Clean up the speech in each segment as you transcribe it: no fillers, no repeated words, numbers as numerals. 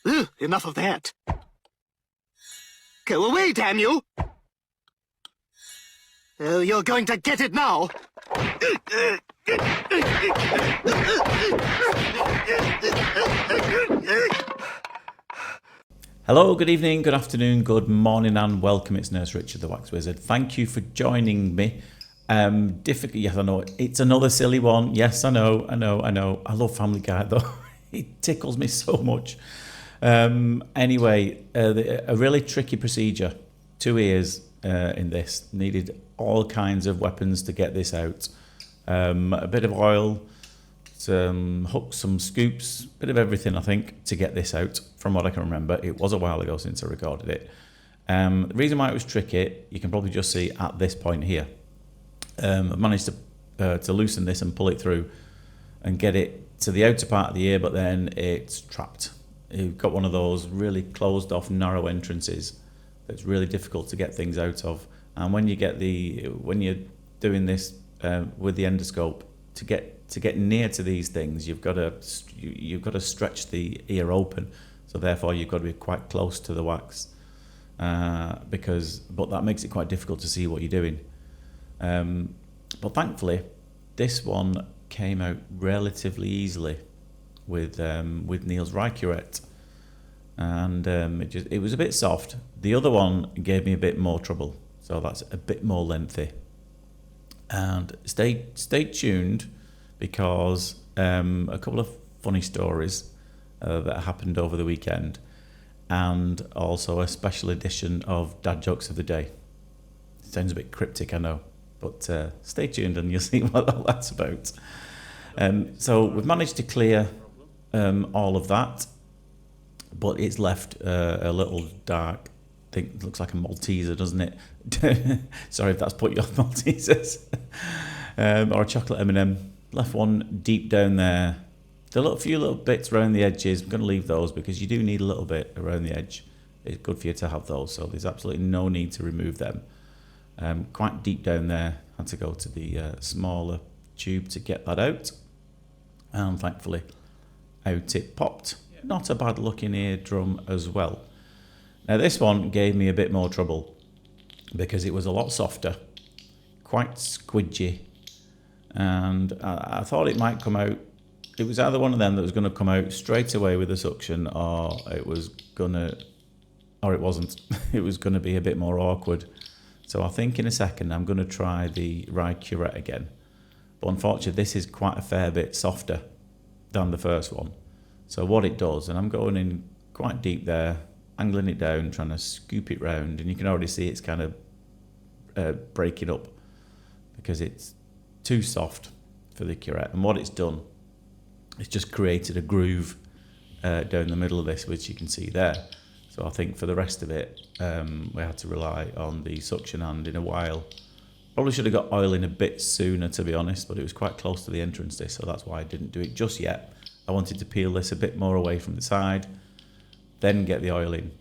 Ugh, enough of that. Go away, damn you! Oh, you're going to get it now! Hello, good evening, good afternoon, good morning and welcome. It's Nurse Richard the Wax Wizard. Thank you for joining me. Difficult, yes I know, it's another silly one. Yes, I know. I love Family Guy though. It tickles me so much. Anyway, a really tricky procedure. 2 ears in this. Needed all kinds of weapons to get this out. A bit of oil, some hooks, some scoops, bit of everything I think to get this out from what I can remember. It was a while ago since I recorded it. The reason why it was tricky, you can probably just see at this point here. I've managed to loosen this and pull it through and get it to the outer part of the ear, but then it's trapped. You've got one of those really closed off narrow entrances that's really difficult to get things out of. And when you're doing this with the endoscope, to get near to these things, you've got to stretch the ear open. So therefore, you've got to be quite close to the wax, but that makes it quite difficult to see what you're doing. But thankfully, this one came out relatively easily with Neil's Rycurette, and it was a bit soft. The other one gave me a bit more trouble, so that's a bit more lengthy. And stay tuned, because a couple of funny stories that happened over the weekend, and also a special edition of Dad Jokes of the Day. Sounds a bit cryptic, I know, but stay tuned and you'll see what all that's about. So we've managed to clear all of that, but it's left a little dark. I think it looks like a Malteser, doesn't it? Sorry if that's put you off Maltesers. Or a chocolate M&M. Left one deep down there. A few little bits around the edges. I'm going to leave those because you do need a little bit around the edge. It's good for you to have those, so there's absolutely no need to remove them. Quite deep down there. Had to go to the smaller tube to get that out. And thankfully, out it popped. Not a bad looking eardrum as well. Now this one gave me a bit more trouble because it was a lot softer, quite squidgy, and I thought it might come out. It was either one of them that was going to come out straight away with the suction, or it wasn't. It was going to be a bit more awkward. So I think in a second I'm going to try the Rycurette again. But unfortunately this is quite a fair bit softer than the first one. So what it does, and I'm going in quite deep there, angling it down, trying to scoop it round, and you can already see it's kind of breaking up because it's too soft for the curette. And what it's done, it's just created a groove down the middle of this, which you can see there. So I think for the rest of it, we had to rely on the suction hand in a while. Probably should have got oil in a bit sooner, to be honest, but it was quite close to the entrance this, so that's why I didn't do it just yet. I wanted to peel this a bit more away from the side, then get the oil in,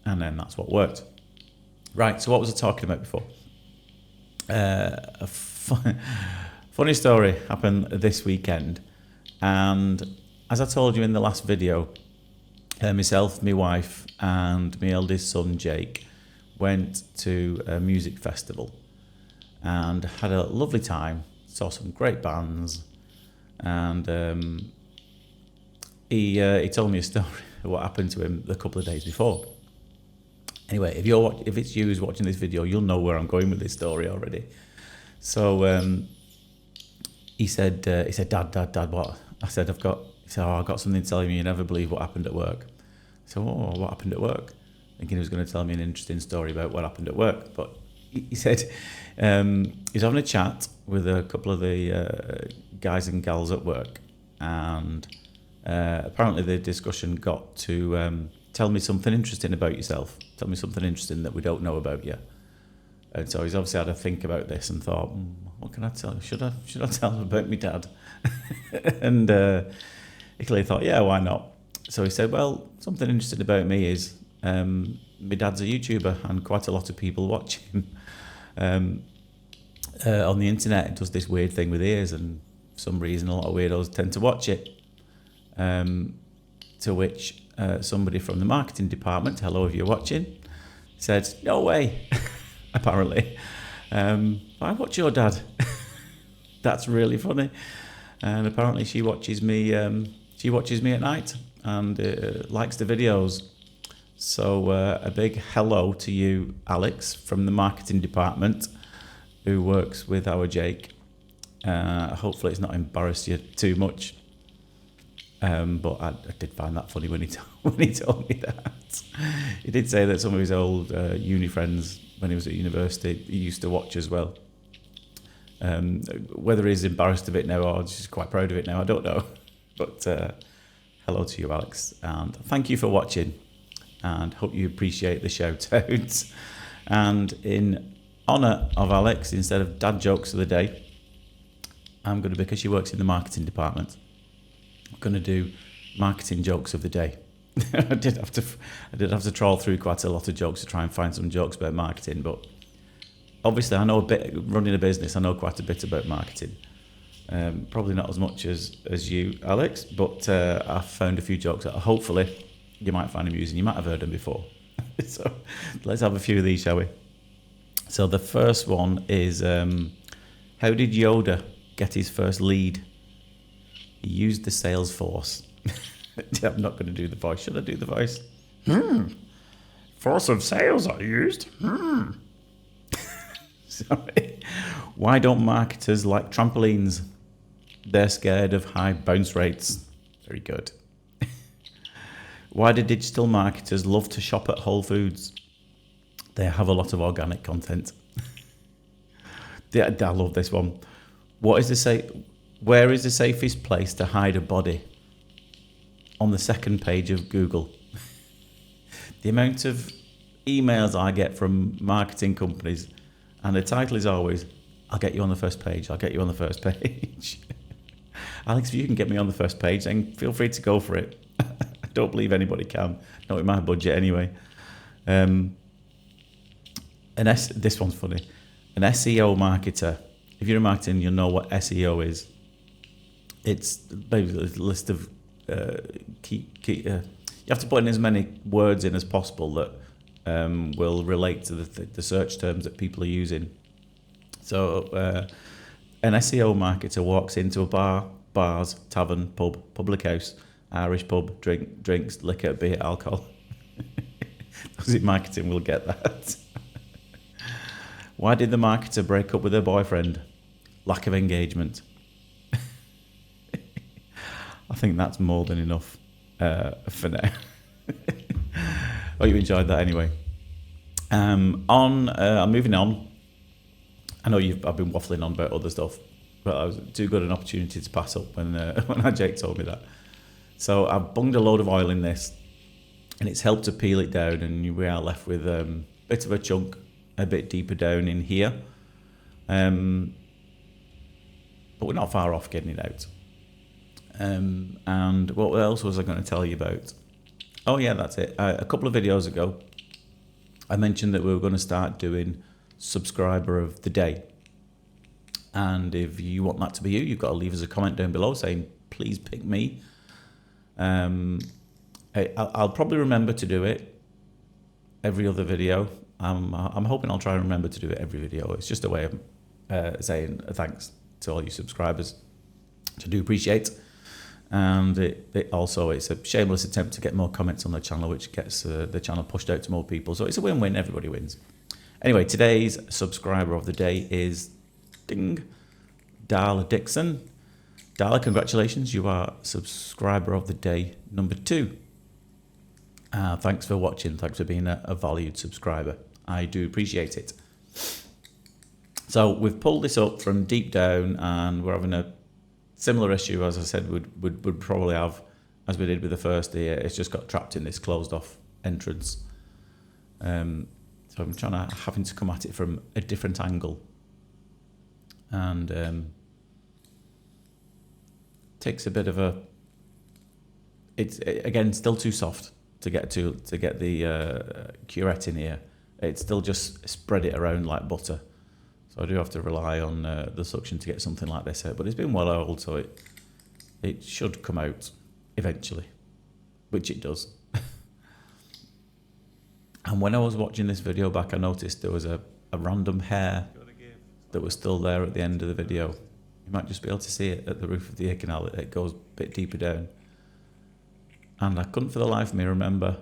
and then that's what worked. Right, so what was I talking about before? A funny story happened this weekend, and as I told you in the last video, myself, my wife, and my eldest son Jake went to a music festival and had a lovely time, saw some great bands, and he told me a story of what happened to him a couple of days before. Anyway, if it's you who's watching this video, you'll know where I'm going with this story already. So he said, Dad, what? I said, I've got something to tell you. You never believe what happened at work. So, what happened at work? Thinking he was going to tell me an interesting story about what happened at work, but he said he's having a chat with a couple of the guys and gals at work, and apparently the discussion got to tell me something interesting about yourself. Tell me something interesting that we don't know about you. And so he's obviously had to think about this and thought, what can I tell you? Should I tell him about my dad? And he clearly thought, yeah, why not? So he said, well, something interesting about me is my dad's a YouTuber and quite a lot of people watch him on the internet. It does this weird thing with ears, and for some reason a lot of weirdos tend to watch it. To which somebody from the marketing department, hello if you're watching, said, no way, apparently. I watch your dad. That's really funny. And apparently she watches me at night and likes the videos. So a big hello to you, Alex, from the marketing department, who works with our Jake. Hopefully it's not embarrassed you too much. But I did find that funny when he told me that. He did say that some of his old uni friends, when he was at university, he used to watch as well. Whether he's embarrassed of it now or just quite proud of it now, I don't know. But hello to you, Alex, and thank you for watching, and hope you appreciate the shout-outs. And in honour of Alex, instead of dad jokes of the day, I'm going to, because she works in the marketing department, I'm going to do marketing jokes of the day. I did have to trawl through quite a lot of jokes to try and find some jokes about marketing, but obviously I know a bit, running a business, I know quite a bit about marketing. Probably not as much as you, Alex, but I found a few jokes that hopefully you might find amusing. You might have heard them before. So let's have a few of these, shall we? So the first one is, how did Yoda get his first lead? He used the sales force. I'm not going to do the voice. Should I do the voice? Force of sales I used. Sorry. Why don't marketers like trampolines? They're scared of high bounce rates. Very good. Why do digital marketers love to shop at Whole Foods? They have a lot of organic content. I love this one. Where is the safest place to hide a body? On the second page of Google. The amount of emails I get from marketing companies, and the title is always, I'll get you on the first page, I'll get you on the first page. Alex, if you can get me on the first page, then feel free to go for it. I don't believe anybody can, not with my budget anyway. This one's funny. An SEO marketer. If you're a marketing, you'll know what SEO is. It's basically a list of you have to put in as many words in as possible that will relate to the search terms that people are using. So an SEO marketer walks into a bars, tavern, pub, public house, Irish pub, drinks, liquor, beer, alcohol. Those in marketing will get that. Why did the marketer break up with her boyfriend? Lack of engagement. I think that's more than enough for now. Oh, you enjoyed that anyway. I'm moving on. I know I've been waffling on about other stuff, but I was too good an opportunity to pass up when Jake told me that. So I've bunged a load of oil in this, and it's helped to peel it down, and we are left with a bit of a chunk a bit deeper down in here. But we're not far off getting it out. And what else was I going to tell you about? Oh yeah, that's it. A couple of videos ago, I mentioned that we were going to start doing subscriber of the day. And if you want that to be you, you've got to leave us a comment down below saying, please pick me. I'll probably remember to do it every other video. I'm hoping I'll try and remember to do it every video. It's just a way of saying thanks to all you subscribers, which I do appreciate. And it's a shameless attempt to get more comments on the channel, which gets the channel pushed out to more people. So it's a win-win, everybody wins. Anyway, today's subscriber of the day is Darla Dixon. Darla, congratulations, you are subscriber of the day number 2. Thanks for watching, thanks for being a valued subscriber. I do appreciate it. So we've pulled this up from deep down, and we're having a similar issue, as I said, would probably have, as we did with the first ear. It's just got trapped in this closed off entrance. So I'm having to come at it from a different angle. And takes a bit of a, it's again still too soft to get the curette in here. It's still just spread it around like butter. So I do have to rely on the suction to get something like this out. But it's been well oiled, so it should come out eventually, which it does. And when I was watching this video back, I noticed there was a random hair that was still there at the end of the video. You might just be able to see it at the roof of the ear canal. It goes a bit deeper down. And I couldn't for the life of me remember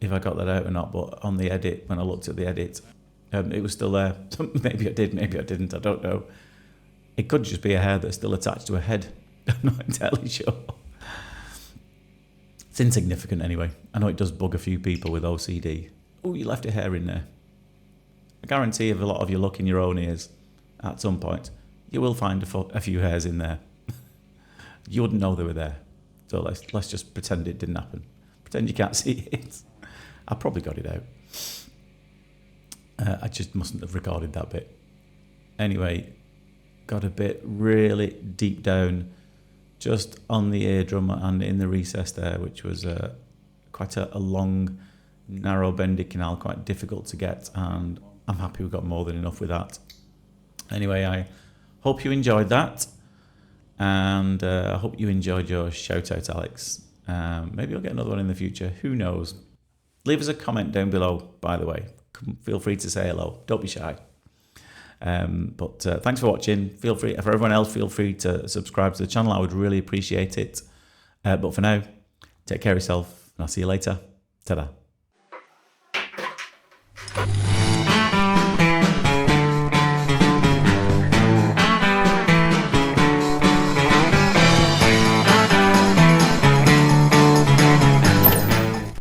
if I got that out or not, but on the edit, when I looked at the edit, it was still there. Maybe I did, maybe I didn't, I don't know. It could just be a hair that's still attached to a head. I'm not entirely sure. It's insignificant anyway. I know it does bug a few people with OCD. Oh, you left a hair in there. I guarantee if a lot of you look in your own ears at some point, you will find a few hairs in there. You wouldn't know they were there. So let's just pretend it didn't happen. Pretend you can't see it. I probably got it out. I just mustn't have recorded that bit. Anyway, got a bit really deep down, just on the eardrum and in the recess there, which was quite a long, narrow, bendy canal, quite difficult to get, and I'm happy we got more than enough with that. Anyway, I hope you enjoyed that, and I hope you enjoyed your shout out, Alex. Maybe I'll get another one in the future, who knows. Leave us a comment down below, by the way. Feel free to say hello, don't be shy. But thanks for watching. Feel free, for everyone else, feel free to subscribe to the channel. I would really appreciate it. But for now, take care of yourself, and I'll see you later. Ta-da.